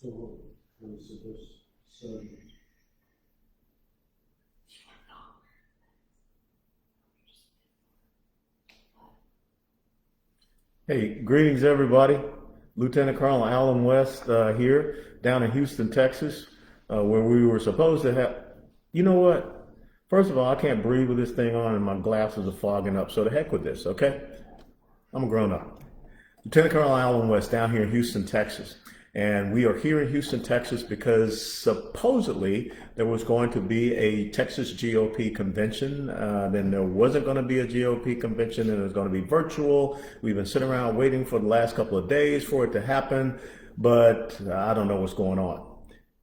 So, was this surgery? Hey, greetings everybody. Lieutenant Colonel Allen West here down in Houston, Texas, where we were supposed to have, you know what? First of all, I can't breathe with this thing on and my glasses are fogging up, so the heck with this, okay? I'm a grown up. Lieutenant Colonel Allen West down here in Houston, Texas. And we are here in Houston, Texas because supposedly there was going to be a Texas GOP convention. Then there wasn't going to be a GOP convention and it was going to be virtual. We've been sitting around waiting for the last couple of days for it to happen, but I don't know what's going on.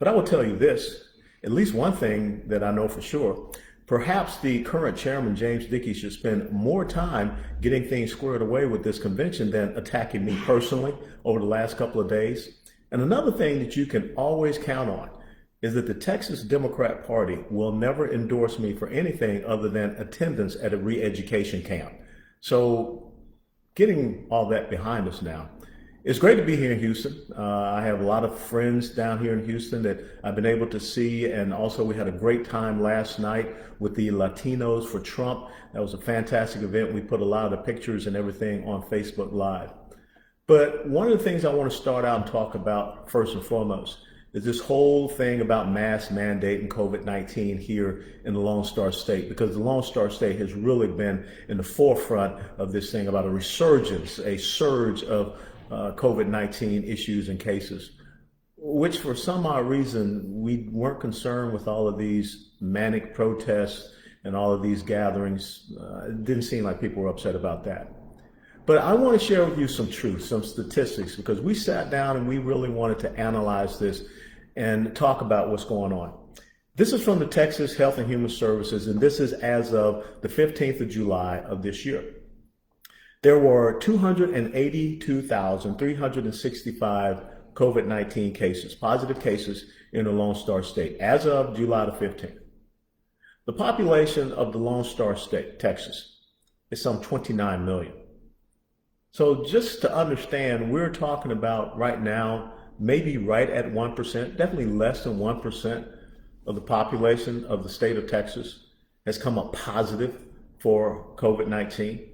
But I will tell you this, at least one thing that I know for sure. Perhaps the current chairman, James Dickey, should spend more time getting things squared away with this convention than attacking me personally over the last couple of days. And another thing that you can always count on is that the Texas Democrat Party will never endorse me for anything other than attendance at a re-education camp. So getting all that behind us now, it's great to be here in Houston. I have a lot of friends down here in Houston that I've been able to see, and also we had a great time last night with the Latinos for Trump. That was a fantastic event. We put a lot of the pictures and everything on Facebook Live. But one of the things I want to start out and talk about first and foremost is this whole thing about mask mandate and COVID-19 here in the Lone Star State, because the Lone Star State has really been in the forefront of this thing about a resurgence, a surge of COVID-19 issues and cases, which for some odd reason, we weren't concerned with all of these manic protests and all of these gatherings. It didn't seem like people were upset about that. But I want to share with you some truth, some statistics, because we sat down and we really wanted to analyze this and talk about what's going on. This is from the Texas Health and Human Services, and this is as of the 15th of July of this year. There were 282,365 COVID-19 cases, positive cases in the Lone Star State as of July the 15th. The population of the Lone Star State, Texas, is some 29 million. So just to understand, we're talking about right now, maybe right at 1%, definitely less than 1% of the population of the state of Texas has come up positive for COVID-19.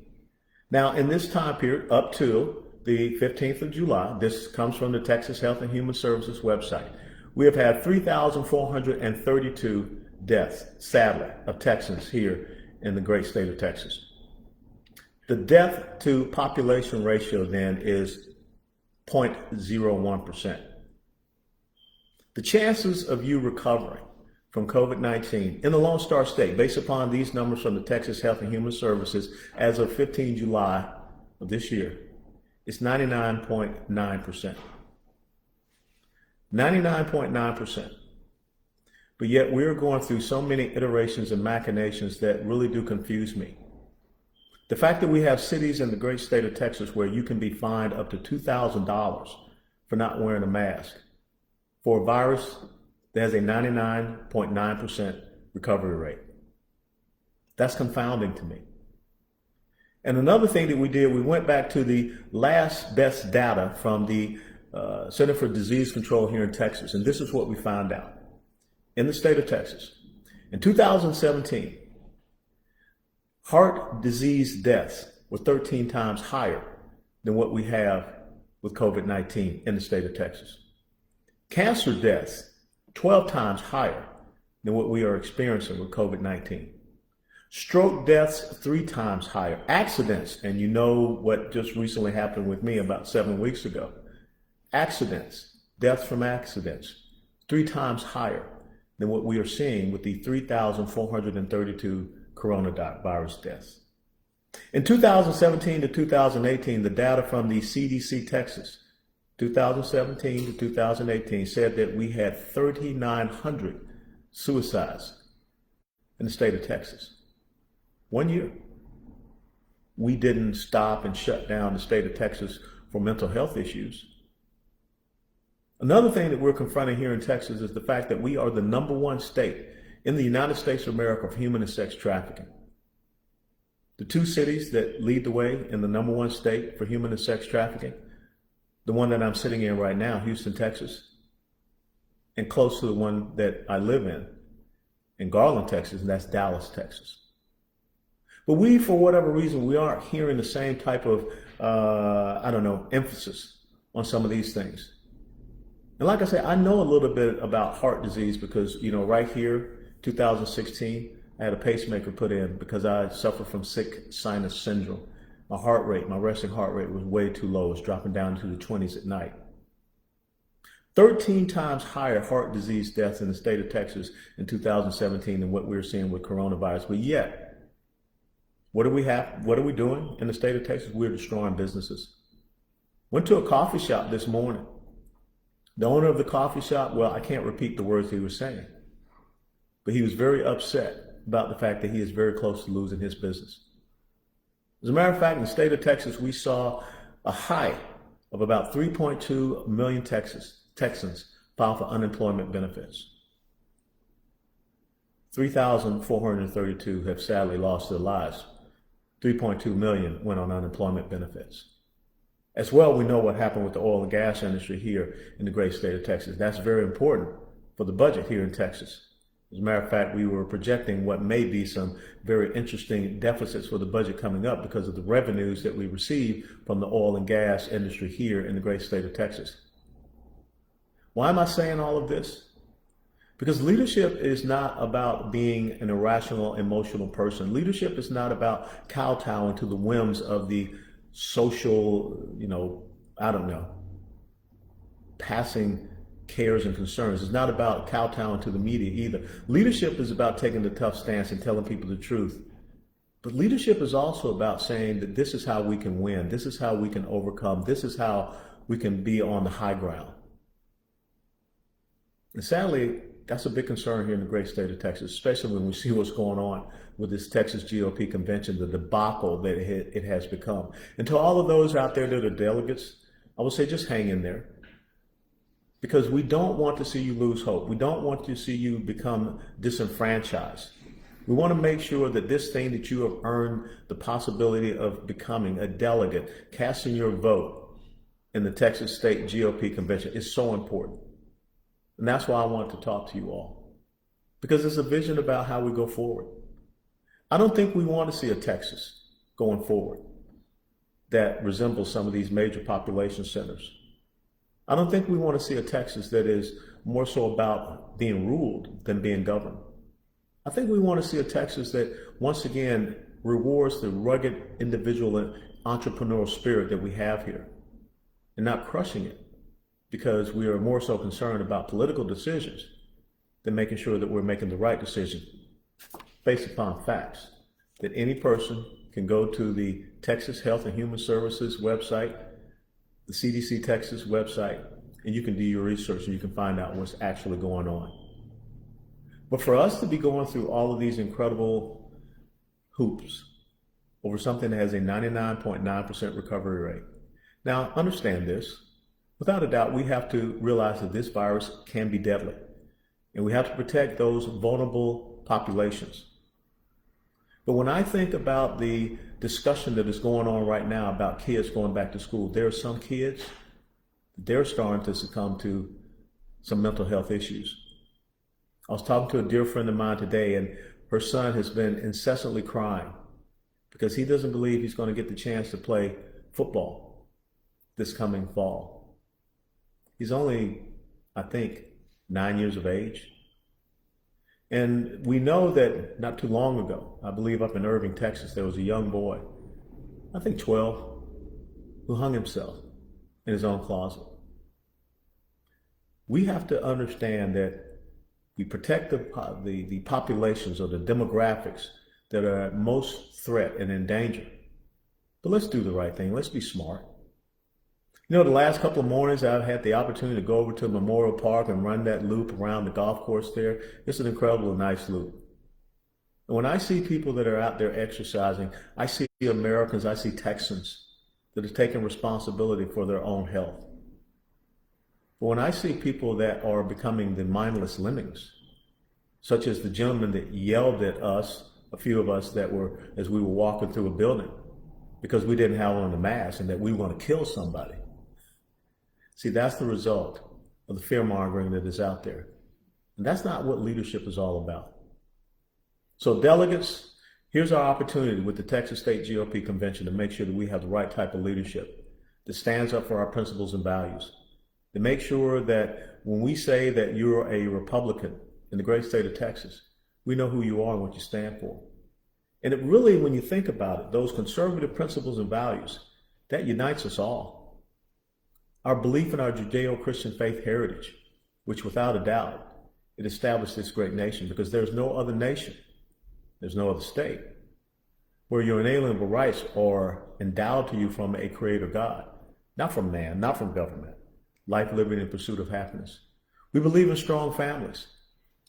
Now, in this time period, up to the 15th of July, this comes from the Texas Health and Human Services website, we have had 3,432 deaths, sadly, of Texans here in the great state of Texas. The death to population ratio then is 0.01%. The chances of you recovering from COVID-19 in the Lone Star State, based upon these numbers from the Texas Health and Human Services as of 15 July of this year, is 99.9%. 99.9%. But yet we're going through so many iterations and machinations that really do confuse me. The fact that we have cities in the great state of Texas where you can be fined up to $2,000 for not wearing a mask for a virus that has a 99.9% recovery rate. That's confounding to me. And another thing that we did, we went back to the last best data from the Center for Disease Control here in Texas, and this is what we found out. In the state of Texas, in 2017, heart disease deaths were 13 times higher than what we have with COVID-19 in the state of Texas. Cancer deaths, 12 times higher than what we are experiencing with COVID-19. Stroke deaths, 3 times higher. Accidents, and you know what just recently happened with me about 7 weeks ago. Accidents, deaths from accidents, 3 times higher than what we are seeing with the 3,432 coronavirus deaths. In 2017 to 2018, the data from the CDC Texas, 2017 to 2018, said that we had 3,900 suicides in the state of Texas. 1 year. We didn't stop and shut down the state of Texas for mental health issues. Another thing that we're confronting here in Texas is the fact that we are the #1 state in the United States of America for human and sex trafficking. The 2 cities that lead the way in the #1 state for human and sex trafficking, the one that I'm sitting in right now, Houston, Texas, and close to the one that I live in Garland, Texas, and that's Dallas, Texas. But we, for whatever reason, we aren't hearing the same type of, emphasis on some of these things. And like I said, I know a little bit about heart disease because, right here, 2016, I had a pacemaker put in because I suffer from sick sinus syndrome. My resting heart rate was way too low. It was dropping down to the 20s at night. 13 times higher heart disease deaths in the state of Texas in 2017 than what we were seeing with coronavirus. But yet, what do we have? What are we doing in the state of Texas? We're destroying businesses. Went to a coffee shop this morning. The owner of the coffee shop, well, I can't repeat the words he was saying, but he was very upset about the fact that he is very close to losing his business. As a matter of fact, in the state of Texas, we saw a high of about 3.2 million Texans file for unemployment benefits. 3,432 have sadly lost their lives. 3.2 million went on unemployment benefits. As well, we know what happened with the oil and gas industry here in the great state of Texas. That's very important for the budget here in Texas. As a matter of fact, we were projecting what may be some very interesting deficits for the budget coming up because of the revenues that we receive from the oil and gas industry here in the great state of Texas. Why am I saying all of this? Because leadership is not about being an irrational, emotional person. Leadership is not about kowtowing to the whims of the social, passing cares and concerns. It's not about kowtowing to the media either. Leadership is about taking the tough stance and telling people the truth. But leadership is also about saying that this is how we can win. This is how we can overcome. This is how we can be on the high ground. And sadly, that's a big concern here in the great state of Texas, especially when we see what's going on with this Texas GOP convention, the debacle that it has become. And to all of those out there that are delegates, I would say just hang in there. Because we don't want to see you lose hope. We don't want to see you become disenfranchised. We want to make sure that this thing that you have earned the possibility of becoming a delegate, casting your vote in the Texas State GOP convention is so important. And that's why I want to talk to you all. Because it's a vision about how we go forward. I don't think we want to see a Texas going forward that resembles some of these major population centers. I don't think we want to see a Texas that is more so about being ruled than being governed. I think we want to see a Texas that once again rewards the rugged individual and entrepreneurial spirit that we have here and not crushing it because we are more so concerned about political decisions than making sure that we're making the right decision based upon facts, that any person can go to the Texas Health and Human Services website, the CDC Texas website, and you can do your research and you can find out what's actually going on. But for us to be going through all of these incredible hoops over something that has a 99.9% recovery rate. Now, understand this. Without a doubt, we have to realize that this virus can be deadly, and we have to protect those vulnerable populations. But when I think about the discussion that is going on right now about kids going back to school, there are some kids, they're starting to succumb to some mental health issues. I was talking to a dear friend of mine today, and her son has been incessantly crying because he doesn't believe he's going to get the chance to play football this coming fall. He's only, I think, 9 years of age. And we know that not too long ago, I believe up in Irving, Texas, there was a young boy, I think 12, who hung himself in his own closet. We have to understand that we protect the populations or the demographics that are at most threat and in danger. But let's do the right thing. Let's be smart. You know, the last couple of mornings I've had the opportunity to go over to Memorial Park and run that loop around the golf course there. It's an incredible, nice loop. And when I see people that are out there exercising, I see Americans, I see Texans that are taking responsibility for their own health. But when I see people that are becoming the mindless lemmings, such as the gentleman that yelled at us, a few of us that were, as we were walking through a building, because we didn't have on a mask and that we want to kill somebody. See, that's the result of the fear mongering that is out there. And that's not what leadership is all about. So delegates, here's our opportunity with the Texas State GOP Convention to make sure that we have the right type of leadership that stands up for our principles and values, to make sure that when we say that you're a Republican in the great state of Texas, we know who you are and what you stand for. And it really, when you think about it, those conservative principles and values, that unites us all. Our belief in our Judeo-Christian faith heritage, which without a doubt, it established this great nation, because there's no other nation, there's no other state where your inalienable rights are endowed to you from a creator God, not from man, not from government. Life, liberty, and pursuit of happiness. We believe in strong families.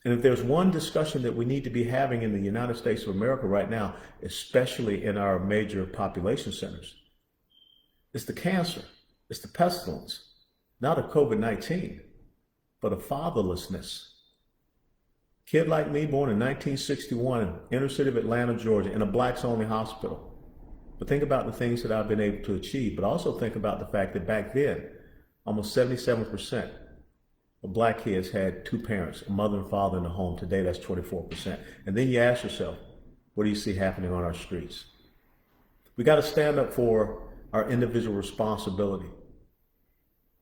And if there's one discussion that we need to be having in the United States of America right now, especially in our major population centers, it's the cancer, it's the pestilence, not of COVID-19, but of fatherlessness. Kid like me, born in 1961, inner city of Atlanta, Georgia, in a blacks-only hospital. But think about the things that I've been able to achieve, but also think about the fact that back then, almost 77% of black kids had two parents, a mother and father in the home. Today, that's 24%. And then you ask yourself, what do you see happening on our streets? We got to stand up for our individual responsibility.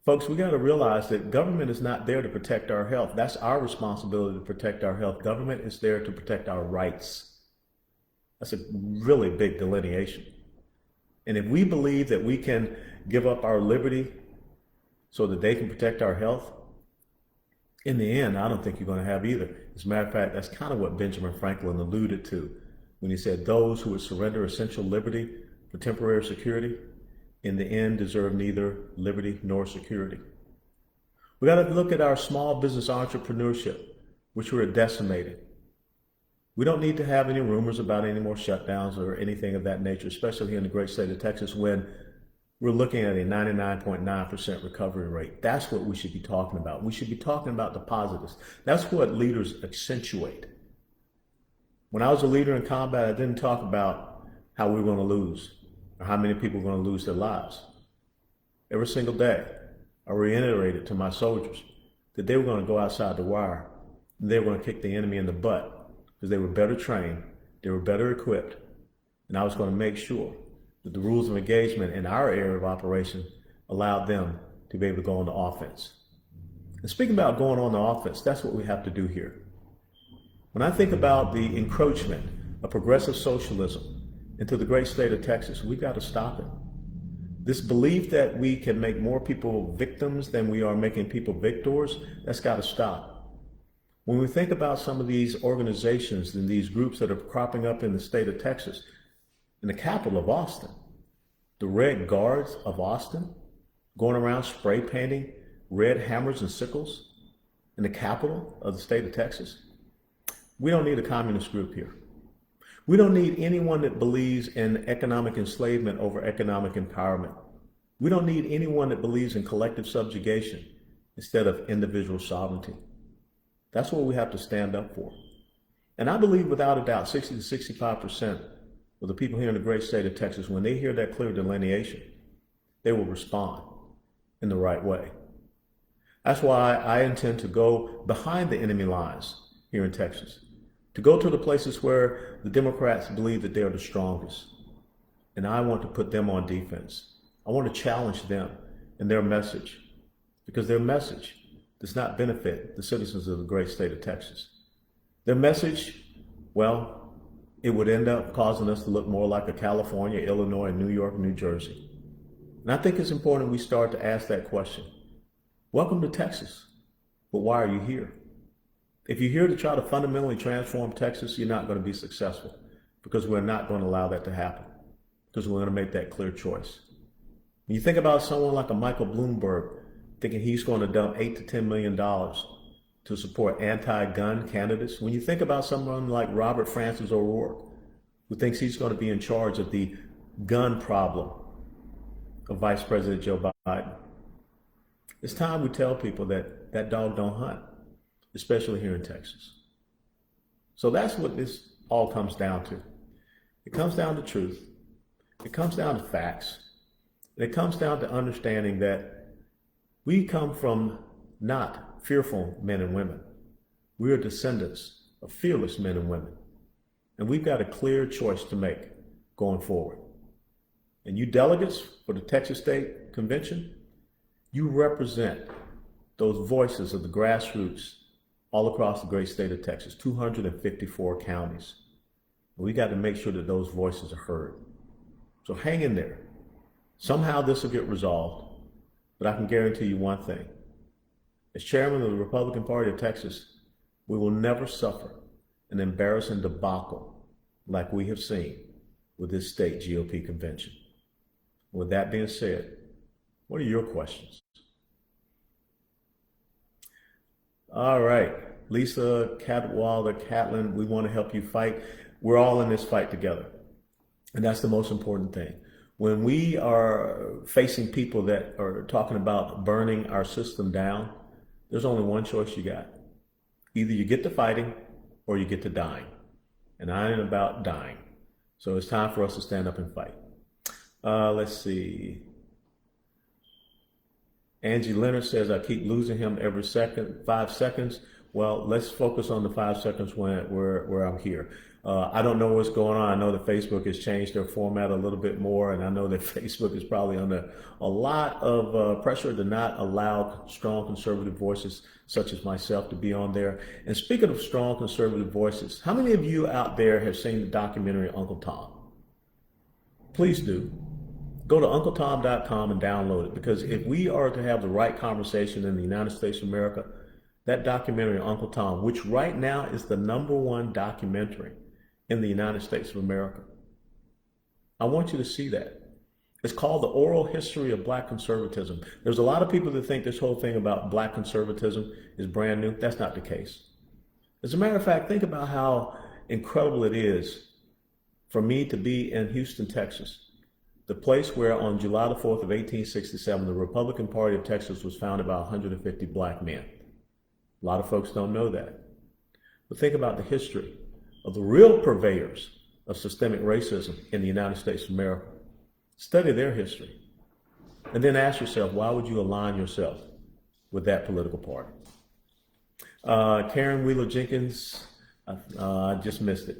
Folks, we got to realize that government is not there to protect our health. That's our responsibility to protect our health. Government is there to protect our rights. That's a really big delineation. And if we believe that we can give up our liberty so that they can protect our health, in the end, I don't think you're going to have either. As a matter of fact, that's kind of what Benjamin Franklin alluded to when he said those who would surrender essential liberty for temporary security, in the end, deserve neither liberty nor security. We got to look at our small business entrepreneurship, which we're decimating. We don't need to have any rumors about any more shutdowns or anything of that nature, especially here in the great state of Texas, when we're looking at a 99.9% recovery rate. That's what we should be talking about. We should be talking about the positives. That's what leaders accentuate. When I was a leader in combat, I didn't talk about how we were going to lose or how many people were going to lose their lives. Every single day, I reiterated to my soldiers that they were going to go outside the wire and they were going to kick the enemy in the butt because they were better trained, they were better equipped, and I was going to make sure that the rules of engagement in our area of operation allowed them to be able to go on the offense. And speaking about going on the offense, that's what we have to do here. When I think about the encroachment of progressive socialism into the great state of Texas, we've got to stop it. This belief that we can make more people victims than we are making people victors, that's got to stop. When we think about some of these organizations and these groups that are cropping up in the state of Texas, in the capital of Austin, the Red Guards of Austin, going around spray painting red hammers and sickles in the capital of the state of Texas. We don't need a communist group here. We don't need anyone that believes in economic enslavement over economic empowerment. We don't need anyone that believes in collective subjugation instead of individual sovereignty. That's what we have to stand up for. And I believe without a doubt, 60 to 65% of the people here in the great state of Texas, when they hear that clear delineation, they will respond in the right way. That's why I intend to go behind the enemy lines here in Texas, to go to the places where the Democrats believe that they are the strongest. And I want to put them on defense. I want to challenge them in their message, because their message does not benefit the citizens of the great state of Texas. Their message, well, it would end up causing us to look more like a California, Illinois, New York, New Jersey. And I think it's important we start to ask that question. Welcome to Texas, but why are you here? If you're here to try to fundamentally transform Texas, you're not going to be successful, because we're not going to allow that to happen, because we're going to make that clear choice. When you think about someone like a Michael Bloomberg thinking he's going to dump $8 to $10 million to support anti-gun candidates, when you think about someone like Robert Francis O'Rourke, who thinks he's going to be in charge of the gun problem of Vice President Joe Biden, it's time we tell people that that dog don't hunt, especially here in Texas. So that's what this all comes down to. It comes down to truth. It comes down to facts. And it comes down to understanding that we come from not fearful men and women. We are descendants of fearless men and women. And we've got a clear choice to make going forward. And you delegates for the Texas State Convention, you represent those voices of the grassroots all across the great state of Texas, 254 counties. And we got to make sure that those voices are heard. So hang in there. Somehow this will get resolved, but I can guarantee you one thing. As chairman of the Republican Party of Texas, we will never suffer an embarrassing debacle like we have seen with this state GOP convention. With that being said, what are your questions? All right, Lisa, Cadwallader, Catlin, we want to help you fight. We're all in this fight together. And that's the most important thing. When we are facing people that are talking about burning our system down, there's only one choice you got. Either you get to fighting or you get to dying. And I ain't about dying. So it's time for us to stand up and fight. Let's see. Angie Leonard says, I keep losing him every 5 seconds. Well, let's focus on the 5 seconds where I'm here. I don't know what's going on. I know that Facebook has changed their format a little bit more, and I know that Facebook is probably under a lot of pressure to not allow strong conservative voices such as myself to be on there. And speaking of strong conservative voices, how many of you out there have seen the documentary Uncle Tom? Please do. Go to UncleTom.com and download it, because if we are to have the right conversation in the United States of America, that documentary, Uncle Tom, which right now is the #1 documentary in the United States of America, I want you to see that. It's called The Oral History of Black Conservatism. There's a lot of people that think this whole thing about black conservatism is brand new. That's not the case. As a matter of fact, think about how incredible it is for me to be in Houston, Texas, the place where on July the 4th of 1867, the Republican Party of Texas was founded by 150 black men. A lot of folks don't know that. But think about the history of the real purveyors of systemic racism in the United States of America. Study their history. And then ask yourself, why would you align yourself with that political party? Karen Wheeler Jenkins, I just missed it.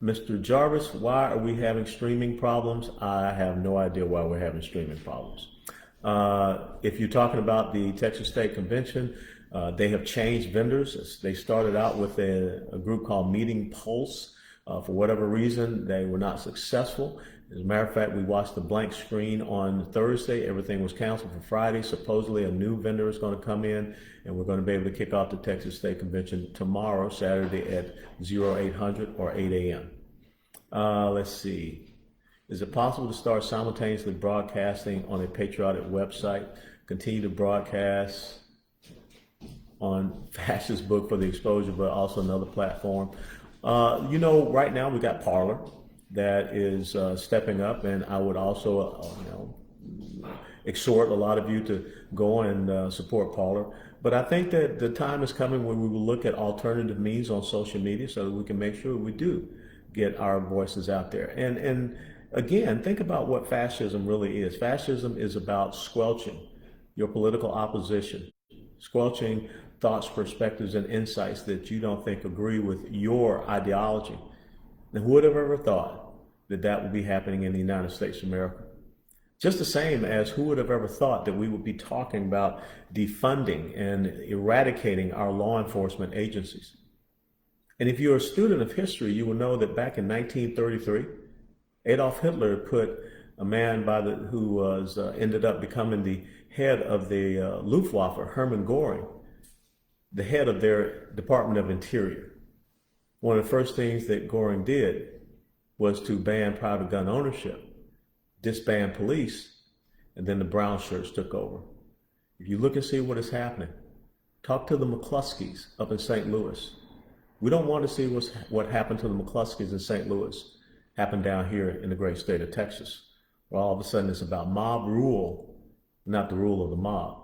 Mr. Jarvis, why are we having streaming problems? I have no idea why we're having streaming problems. If you're talking about the Texas State Convention, they have changed vendors. They started out with a group called Meeting Pulse. For whatever reason, they were not successful. As a matter of fact, we watched the blank screen on Thursday. Everything was canceled for Friday. Supposedly a new vendor is going to come in, and we're going to be able to kick off the Texas State Convention tomorrow, Saturday at 0800 or 8 a.m. Let's see. Is it possible to start simultaneously broadcasting on a patriotic website, continue to broadcast on Fascist Book for the exposure, but also another platform? Right now we got Parler that is stepping up, and I would also, exhort a lot of you to go and support Parler. But I think that the time is coming when we will look at alternative means on social media so that we can make sure we do get our voices out there. And again, think about what fascism really is. Fascism is about squelching your political opposition, squelching thoughts, perspectives, and insights that you don't think agree with your ideology. And who would have ever thought that that would be happening in the United States of America? Just the same as who would have ever thought that we would be talking about defunding and eradicating our law enforcement agencies. And if you're a student of history, you will know that back in 1933, Adolf Hitler put a man who was ended up becoming the head of the Luftwaffe, Hermann Göring, the head of their Department of Interior. One of the first things that Göring did was to ban private gun ownership, disband police, and then the brown shirts took over. If you look and see what is happening, talk to the McCluskeys up in St. Louis. We don't want to see what happened to the McCluskeys in St. Louis happen down here in the great state of Texas, where all of a sudden it's about mob rule, not the rule of the mob,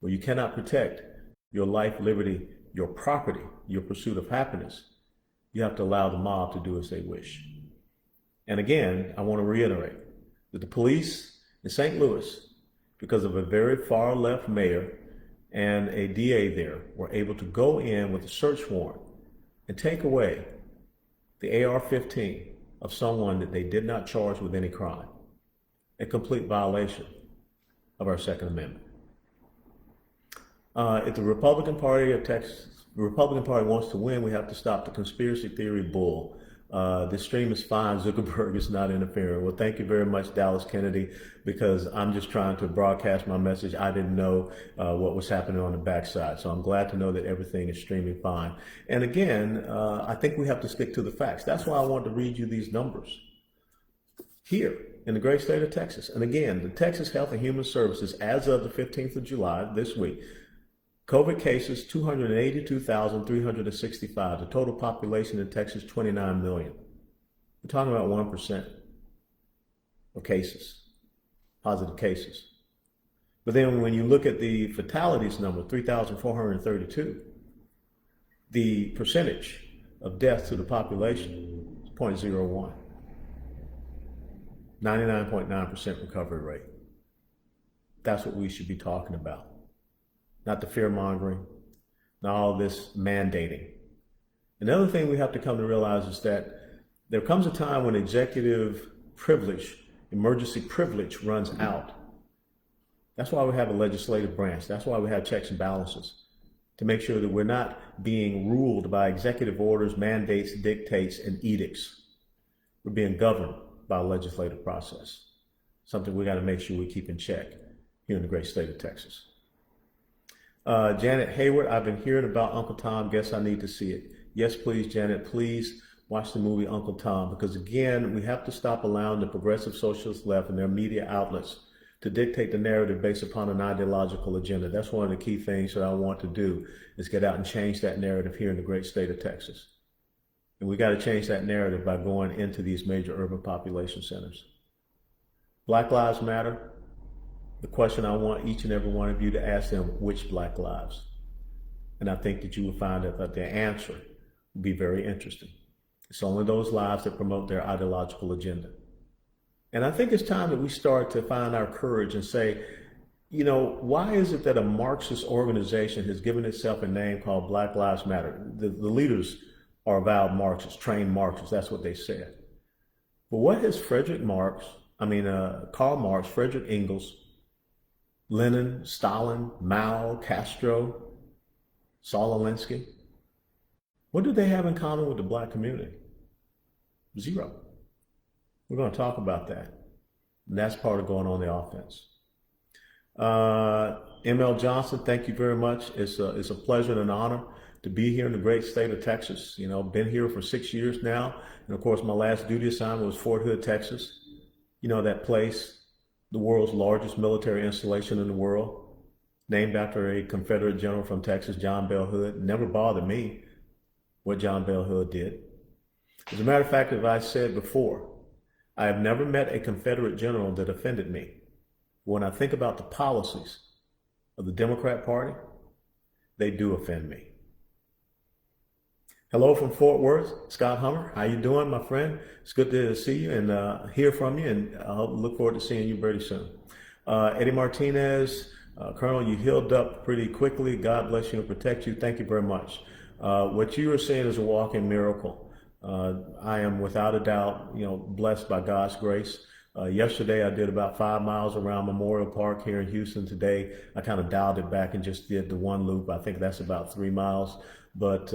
where you cannot protect your life, liberty, your property, your pursuit of happiness. You have to allow the mob to do as they wish. And again, I want to reiterate that the police in St. Louis because of a very far left mayor and a DA there were able to go in with a search warrant and take away the AR-15 of someone that they did not charge with any crime. A complete violation of our Second Amendment. If the Republican Party of Texas, the Republican Party wants to win, we have to stop the conspiracy theory bull. This stream is fine. Zuckerberg is not interfering. Well, thank you very much, Dallas Kennedy, because I'm just trying to broadcast my message. I didn't know what was happening on the backside. So I'm glad to know that everything is streaming fine. And again, I think we have to stick to the facts. That's why I wanted to read you these numbers here in the great state of Texas. And again, the Texas Health and Human Services, as of the 15th of July, this week, COVID cases, 282,365. The total population in Texas, 29 million. We're talking about 1% of cases, positive cases. But then when you look at the fatalities number, 3,432, the percentage of death to the population is 0.01. 99.9% recovery rate. That's what we should be talking about. Not the fear mongering, not all this mandating. Another thing we have to come to realize is that there comes a time when executive privilege, emergency privilege runs out. That's why we have a legislative branch. That's why we have checks and balances, to make sure that we're not being ruled by executive orders, mandates, dictates, and edicts. We're being governed by a legislative process, something we got to make sure we keep in check here in the great state of Texas. Janet Hayward, I've been hearing about Uncle Tom. Guess I need to see it. Yes, please, Janet, please watch the movie Uncle Tom, because again, we have to stop allowing the progressive socialist left and their media outlets to dictate the narrative based upon an ideological agenda. That's one of the key things that I want to do, is get out and change that narrative here in the great state of Texas. And we got to change that narrative by going into these major urban population centers. Black Lives Matter. The question I want each and every one of you to ask them, which Black lives? And I think that you will find that the answer will be very interesting. It's only those lives that promote their ideological agenda. And I think it's time that we start to find our courage and say, you know, why is it that a Marxist organization has given itself a name called Black Lives Matter? The leaders are avowed Marxists, trained Marxists, that's what they said. But what has Karl Marx, Frederick Engels, Lenin, Stalin, Mao, Castro, Saul Alinsky, what do they have in common with the Black community? Zero. We're going to talk about that. And that's part of going on the offense. M.L. Johnson, thank you very much. It's a pleasure and an honor to be here in the great state of Texas. You know, been here for 6 years now. And of course, my last duty assignment was Fort Hood, Texas. You know, that place, the world's largest military installation in the world, named after a Confederate general from Texas, John Bell Hood. It never bothered me what John Bell Hood did. As a matter of fact, as I said before, I have never met a Confederate general that offended me. When I think about the policies of the Democrat Party, they do offend me. Hello from Fort Worth, Scott Hummer. How you doing, my friend? It's good to see you and hear from you, and I look forward to seeing you very soon. Eddie Martinez, Colonel, you healed up pretty quickly. God bless you and protect you. Thank you very much. What you are saying is a walking miracle. I am without a doubt, blessed by God's grace. Yesterday, I did about 5 miles around Memorial Park here in Houston. Today, I kind of dialed it back and just did the one loop. I think that's about 3 miles. But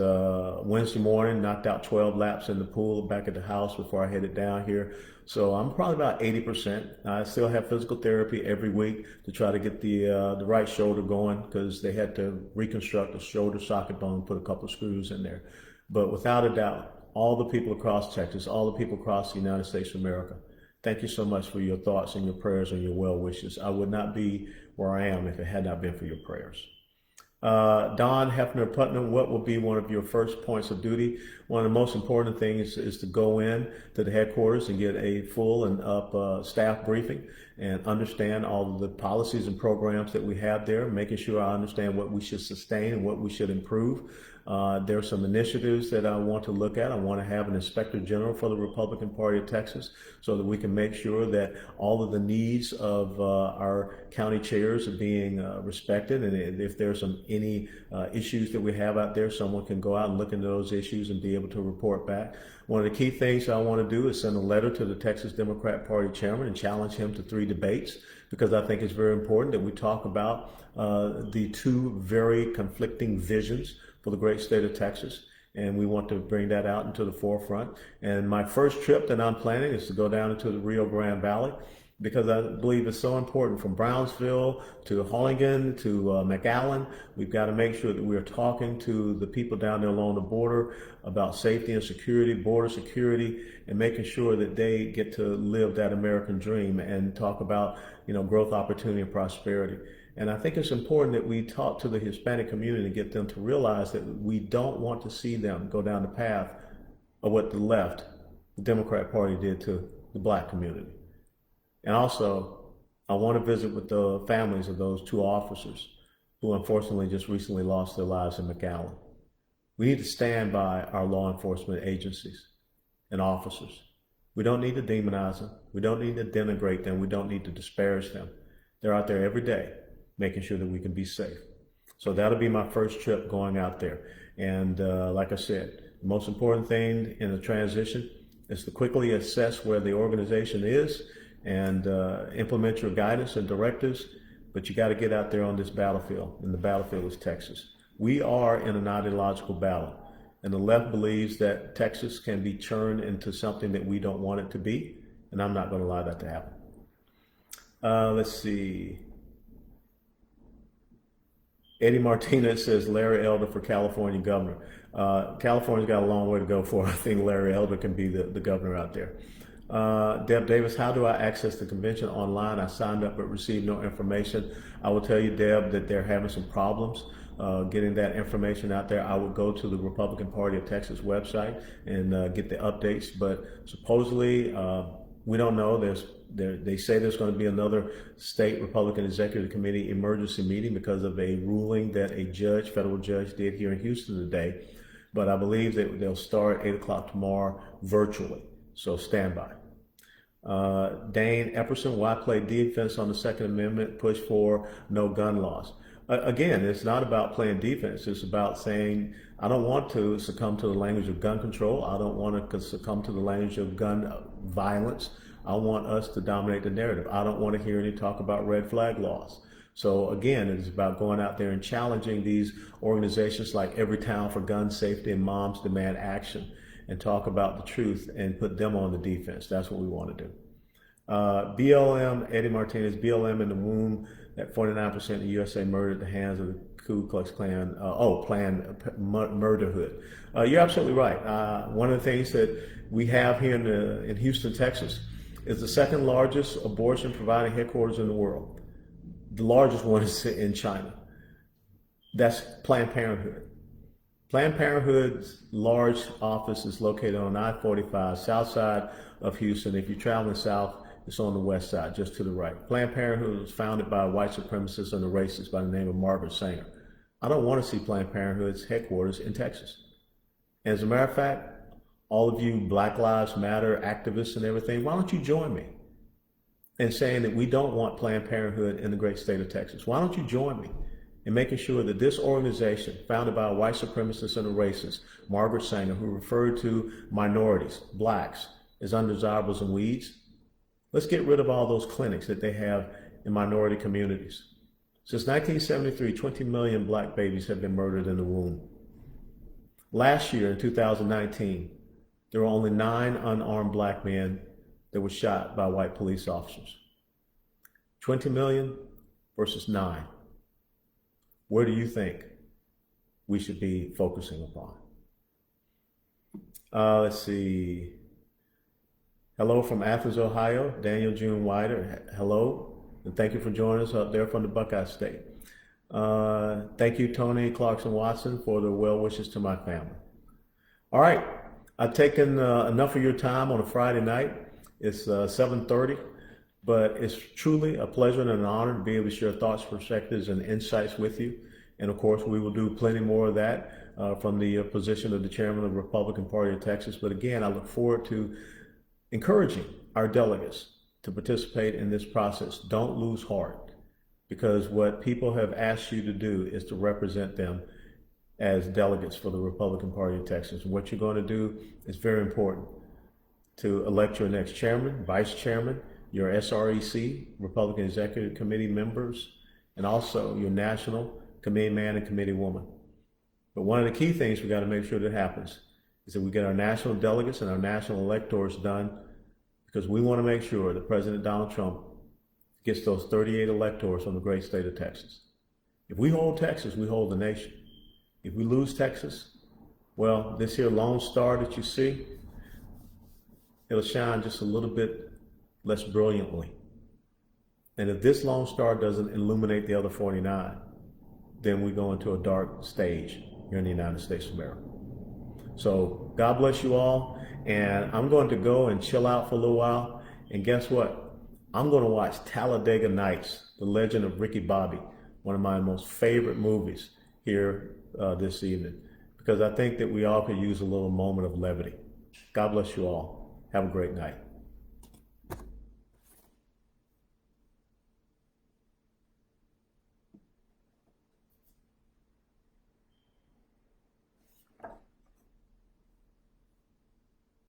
Wednesday morning, knocked out 12 laps in the pool back at the house before I headed down here. So I'm probably about 80%. I still have physical therapy every week to try to get the right shoulder going, because they had to reconstruct the shoulder socket bone, put a couple of screws in there. But without a doubt, all the people across Texas, all the people across the United States of America, thank you so much for your thoughts and your prayers and your well wishes. I would not be where I am if it had not been for your prayers. Don Hefner Putnam, what will be one of your first points of duty? One of the most important things is to go in to the headquarters and get a full and up staff briefing. and understand all of the policies and programs that we have there, making sure I understand what we should sustain and what we should improve. There are some initiatives that I want to look at. I want to have an inspector general for the Republican Party of Texas so that we can make sure that all of the needs of our county chairs are being respected. And if there's any issues that we have out there, someone can go out and look into those issues and be able to report back. One of the key things I want to do is send a letter to the Texas Democrat Party chairman and challenge him to 3 debates, because I think it's very important that we talk about the 2 very conflicting visions for the great state of Texas, and we want to bring that out into the forefront. And my first trip that I'm planning is to go down into the Rio Grande Valley, because I believe it's so important. From Brownsville to Harlingen to McAllen, we've got to make sure that we're talking to the people down there along the border about safety and security, border security, and making sure that they get to live that American dream and talk about, growth, opportunity, and prosperity. And I think it's important that we talk to the Hispanic community and get them to realize that we don't want to see them go down the path of what the left, the Democrat Party, did to the Black community. And also, I want to visit with the families of those 2 officers who unfortunately just recently lost their lives in McAllen. We need to stand by our law enforcement agencies and officers. We don't need to demonize them. We don't need to denigrate them. We don't need to disparage them. They're out there every day making sure that we can be safe. So that'll be my first trip going out there. And like I said, the most important thing in the transition is to quickly assess where the organization is and implement your guidance and directives, but you got to get out there on this battlefield, and the battlefield is Texas. We are in an ideological battle, and the left believes that Texas can be churned into something that we don't want it to be, and I'm not going to allow that to happen. Let's see. Eddie Martinez says Larry Elder for California governor. California's got a long way to go for I think Larry Elder can be the governor out there. Deb Davis, how do I access the convention online? I signed up but received no information. I will tell you, Deb, that they're having some problems getting that information out there. I would go to the Republican Party of Texas website and get the updates, but supposedly we don't know. They say there's going to be another state Republican Executive Committee emergency meeting because of a ruling that a federal judge did here in Houston today. But I believe that they'll start at 8 o'clock tomorrow virtually. So stand by. Dane Epperson, why play defense on the Second Amendment, push for no gun laws? Again, it's not about playing defense. It's about saying, I don't want to succumb to the language of gun control. I don't want to succumb to the language of gun violence. I want us to dominate the narrative. I don't want to hear any talk about red flag laws. So again, it's about going out there and challenging these organizations like Every Town for Gun Safety and Moms Demand Action, and talk about the truth and put them on the defense. That's what we want to do. BLM, Eddie Martinez, BLM in the womb, that 49% of the USA murdered at the hands of the Ku Klux Klan, planned murderhood. You're absolutely right. One of the things that we have here in Houston, Texas, is the 2nd largest abortion providing headquarters in the world. The largest one is in China. That's Planned Parenthood. Planned Parenthood's large office is located on I-45, south side of Houston. If you're traveling south, it's on the west side, just to the right. Planned Parenthood was founded by a white supremacist and a racist by the name of Margaret Sanger. I don't want to see Planned Parenthood's headquarters in Texas. And as a matter of fact, all of you Black Lives Matter activists and everything, why don't you join me in saying that we don't want Planned Parenthood in the great state of Texas? Why don't you join me in making sure that this organization, founded by a white supremacist and a racist, Margaret Sanger, who referred to minorities, blacks, as undesirables and weeds, let's get rid of all those clinics that they have in minority communities. Since 1973, 20 million black babies have been murdered in the womb. Last year, in 2019, there were only 9 unarmed black men that were shot by white police officers. 20 million versus 9. Where do you think we should be focusing upon? Let's see. Hello from Athens, Ohio. Daniel June Wider. Hello, and thank you for joining us up there from the Buckeye State. Thank you, Tony Clarkson Watson, for the well wishes to my family. All right, I've taken enough of your time on a Friday night. It's 7:30. But it's truly a pleasure and an honor to be able to share thoughts, perspectives, and insights with you. And of course, we will do plenty more of that from the position of the chairman of the Republican Party of Texas. But again, I look forward to encouraging our delegates to participate in this process. Don't lose heart, because what people have asked you to do is to represent them as delegates for the Republican Party of Texas. And what you're going to do is very important: to elect your next chairman, vice chairman, your SREC, Republican Executive Committee members, and also your national committee man and committee woman. But one of the key things we got to make sure that happens is that we get our national delegates and our national electors done, because we want to make sure that President Donald Trump gets those 38 electors from the great state of Texas. If we hold Texas, we hold the nation. If we lose Texas, well, this here Lone Star that you see, it'll shine just a little bit less brilliantly. And if this Lone Star doesn't illuminate the other 49, then we go into a dark stage here in the United States of America. So God bless you all. And I'm going to go and chill out for a little while. And guess what? I'm going to watch Talladega Nights, The Legend of Ricky Bobby, one of my most favorite movies here this evening, because I think that we all could use a little moment of levity. God bless you all. Have a great night.